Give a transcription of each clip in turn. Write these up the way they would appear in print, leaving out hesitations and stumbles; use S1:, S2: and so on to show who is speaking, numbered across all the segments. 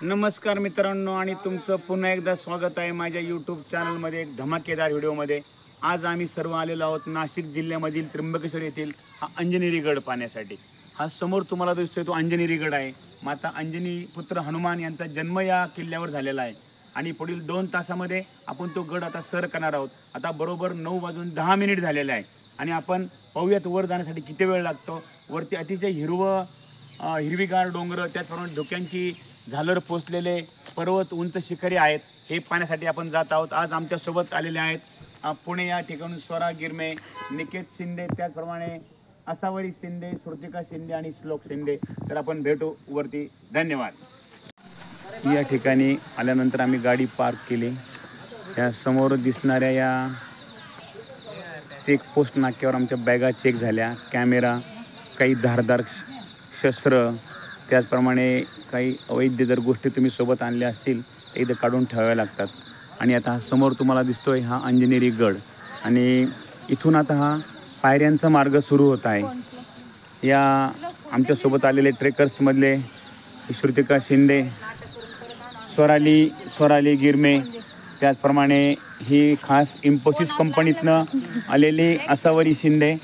S1: नमस्कार मित्रांनो आणि तुमचं पुन्हा एकदा स्वागत आहे माझ्या यूट्यूब चॅनलमध्ये एक धमाकेदार व्हिडिओमध्ये। आज आम्ही सर्व आलेलो आहोत नाशिक जिल्ह्यामधील त्र्यंबकेश्वर येथील हा अंजनेरी गड पाहण्यासाठी। हा समोर तुम्हाला दिसतोय तो अंजनेरी गड आहे। माता अंजनी पुत्र हनुमान यांचा जन्म या किल्ल्यावर झालेला आहे आणि पुढील 2 तासामध्ये आपण तो गड आता सर करणार आहोत। आता बरोबर 9:10 झालेले आहे आणि आपण पाहूयात वर जाण्यासाठी किती वेळ लागतो। वरती अतिशय हिरवीगार डोंगर, त्याचप्रमाणे धुक्यांची झालर पोचलेले पर्वत, उंच शिखरे आहेत। हे पाहण्यासाठी आपण जात आहोत। आज आमच्या सोबत आलेले आहेत पुणे या ठिकाणून स्वरा गिरमे, निकेत शिंदे, त्याचप्रमाणे असावरी शिंदे, श्रुतिका शिंदे आणि श्लोक शिंदे। तर आपण भेटू वरती। धन्यवाद। या ठिकाणी आल्यानंतर आम्ही गाडी पार्क केली। या समोर दिसणाऱ्या या चेकपोस्ट नाक्यावर आमच्या बॅगा चेक झाल्या, कॅमेरा, काही धारदार शस्त्र, त्याचप्रमाणे काही अवैध जर गोष्टी तुम्ही सोबत आणल्या असतील तर इथे काढून ठेवाव्या लागतात। आणि आता समोर तुम्हाला दिसतोय हा अंजनेरी गड आणि इथून आता हा पायऱ्यांचा मार्ग सुरू होत आहे। या आमच्यासोबत आलेले ट्रेकर्समधले श्रुतिका शिंदे, स्वराली गिरमे, त्याचप्रमाणे ही खास इन्फोसिस कंपनीतनं आलेली असावरी शिंदे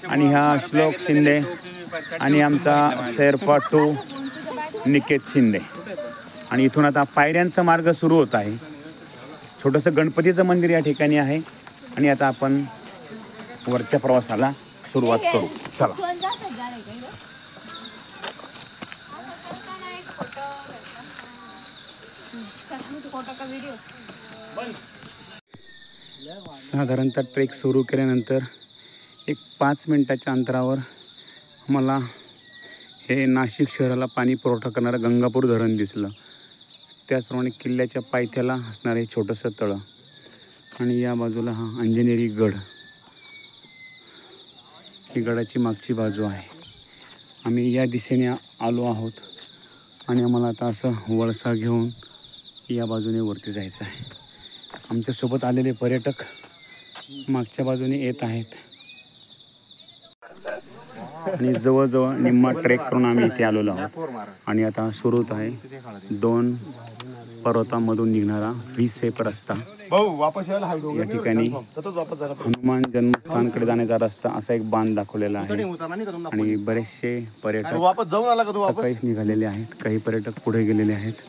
S1: आणि हा श्लोक शिंदे आणि आमचा शेर्पा 2 निकेत शिंदे। आणि इथून आता पायऱ्यांचा मार्ग सुरू होत आहे। छोटंसं गणपतीचं मंदिर या ठिकाणी आहे आणि आता आपण वरच्या प्रवासाला सुरुवात करू। चला। साधारणतः ट्रेक सुरू केल्यानंतर एक 5 मिनिटाच्या अंतरावर मला हे नाशिक शहराला पाणी पुरवठा करणारं गंगापूर धरण दिसलं। त्याचप्रमाणे किल्ल्याच्या पायथ्याला असणारं हे छोटंसं तळं आणि या बाजूला हा अंजनेरी गड, ही गडाची मागची बाजू आहे। आम्ही या दिशेने आलो आहोत आणि आम्हाला आता असं वळसा घेऊन या बाजूने वरती जायचं आहे। आमच्यासोबत आलेले पर्यटक मागच्या बाजूने येत आहेत आणि जवळजवळ निम्मा ट्रेक करून आम्ही इथे आलेलो आहोत आणि आता सुरू होत आहे 2 पर्वतांमधून निघणारा व्हीसेप रस्ता। या ठिकाणी हनुमान जन्मस्थानकडे जाण्याचा रस्ता असा एक बांध दाखवलेला आहे आणि बरेचसे पर्यटक सकाळीच निघालेले आहेत, काही पर्यटक पुढे गेलेले आहेत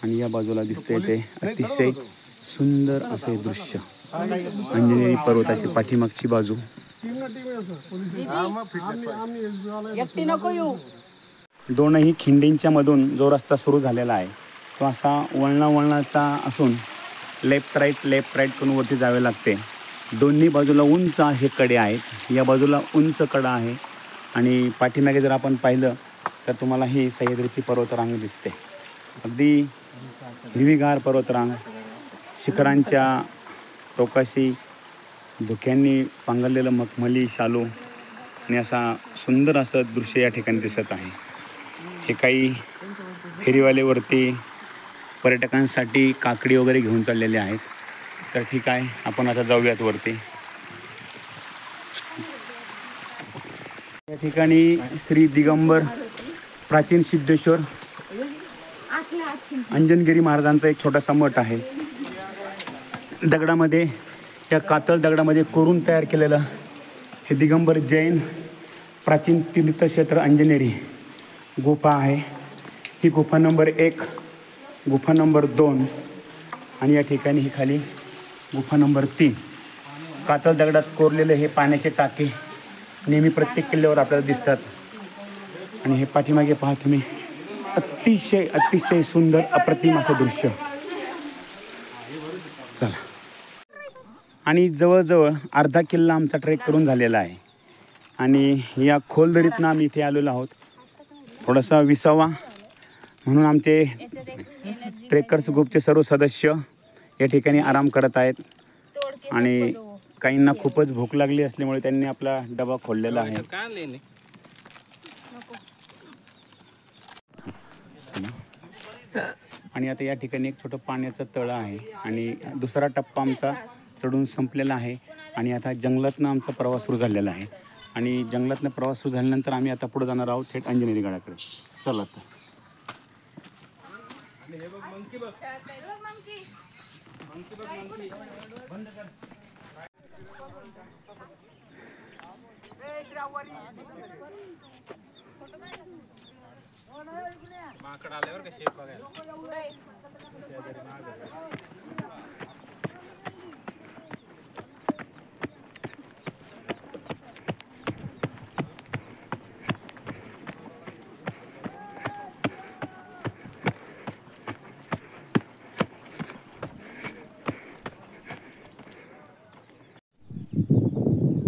S1: आणि या बाजूला दिसते ते अतिशय सुंदर असे दृश्य, अंजनेरी पर्वताची पाठीमागची बाजू। दोनही खिंडींच्या मधून जो रस्ता सुरू झालेला आहे तो असा वळणाचा असून लेफ्ट राईट करून वरती जावे लागते। दोन्ही बाजूला उंच असे कडे आहेत, या बाजूला उंच कडा आहे आणि पाठीमागे जर आपण पाहिलं तर तुम्हाला ही सह्याद्रीची पर्वतरांग दिसते। अगदी हिरवीगार पर्वतरांग, शिखरांच्या टोकाशी धुक्यांनी पांघरलेलं मखमली शालू आणि असा सुंदर असं दृश्य या ठिकाणी दिसत आहे। हे काही फेरीवालेवरती पर्यटकांसाठी काकडी वगैरे घेऊन चाललेले आहेत। तर ठीक आहे, आपण आता जाऊयात वरती। या ठिकाणी श्री दिगंबर प्राचीन सिद्धेश्वर अंजनगिरी महाराजांचा एक छोटासा मठ आहे। दगडामध्ये, या कातळ दगडामध्ये कोरून तयार केलेलं हे दिगंबर जैन प्राचीन तीर्थक्षेत्र अंजनेरी गुफा आहे। ही गुफा नंबर 1, गुफा नंबर 2 आणि या ठिकाणी ही खाली गुफा नंबर 3। कातळ दगडात कोरलेले हे पाण्याचे टाके नेहमी प्रत्येक किल्ल्यावर आपल्याला दिसतात आणि हे पाठीमागे पहा तुम्ही, अतिशय सुंदर अप्रतिम असं दृश्य। चला। आणि जवळजवळ अर्धा किल्ला आमचा ट्रेक करून झालेला आहे आणि या खोलदरीतनं आम्ही इथे आलेलो आहोत। थोडासा विसावा म्हणून आमचे ट्रेकर्स ग्रुपचे सर्व सदस्य या ठिकाणी आराम करत आहेत आणि काहींना खूपच भूक लागली असल्यामुळे त्यांनी आपला डबा खोललेला आहे। आणि आता या ठिकाणी एक छोटं पाण्याचं तळं आहे आणि दुसरा टप्पा आमचा चढून संपलेला आहे आणि आता जंगलातनं आमचा प्रवास सुरू झालेला आहे आणि जंगलातनं प्रवास सुरू झाल्यानंतर आम्ही आता पुढे जाणार आहोत थेट अंजनेरी गडाकडे। चला तर।
S2: माकड आल्यावर का शेप बघायला.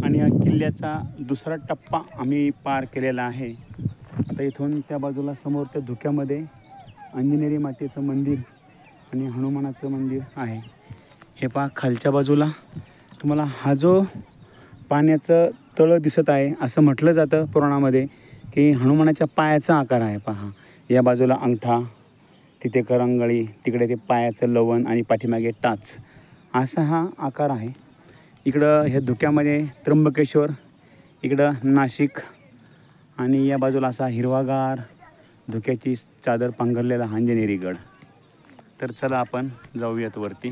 S1: आणि या किल्ल्याचा दुसरा टप्पा आम्ही पार केलेला आहे. आता इथून त्या बाजूला समोर त्या धुक्यामध्ये अंजनेरी मातेचं मंदिर आणि हनुमानाचं मंदिर आहे. हे पहा खालच्या बाजूला तुम्हाला हा जो पाण्याचं तळं दिसत आहे असं म्हटलं जातं पुराणामध्ये की हनुमानाच्या पायाचा आकार आहे. पहा या बाजूला अंगठा, तिथे करंगळी, तिकडे ते पायाचं लवण आणि पाठीमागे टाच असा हा आकार आहे. इकडं ह्या धुक्यामध्ये त्र्यंबकेश्वर, इकडं नाशिक आणि या बाजूला असा हिरवागार धुक्याची चादर पांघरलेला अंजनेरी गड. तर चला आपण जाऊयात वरती.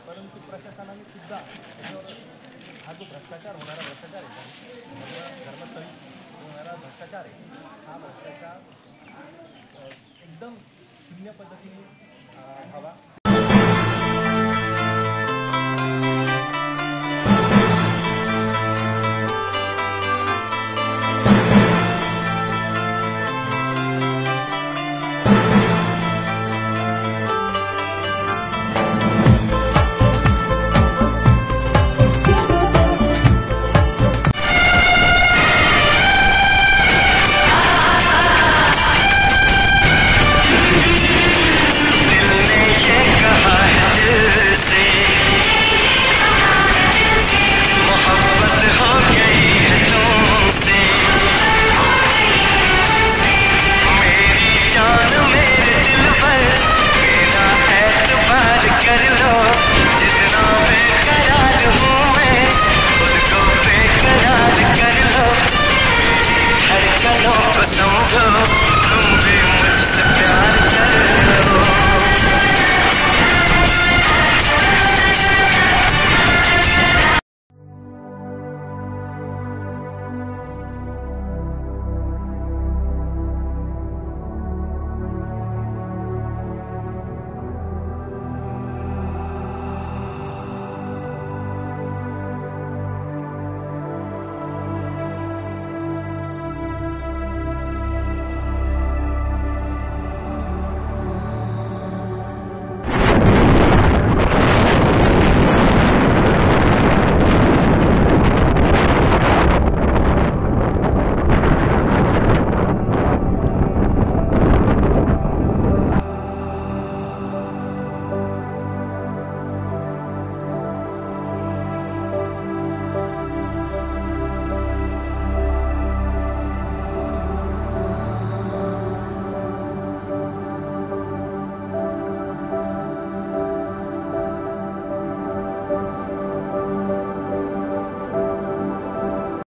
S2: परंतु प्रशासनाने सुद्धा हा जो भ्रष्टाचार होणारा भ्रष्टाचार आहे, धर्मस्थळी होणारा भ्रष्टाचार आहे, हा भ्रष्टाचार एकदम शून्य पद्धतीने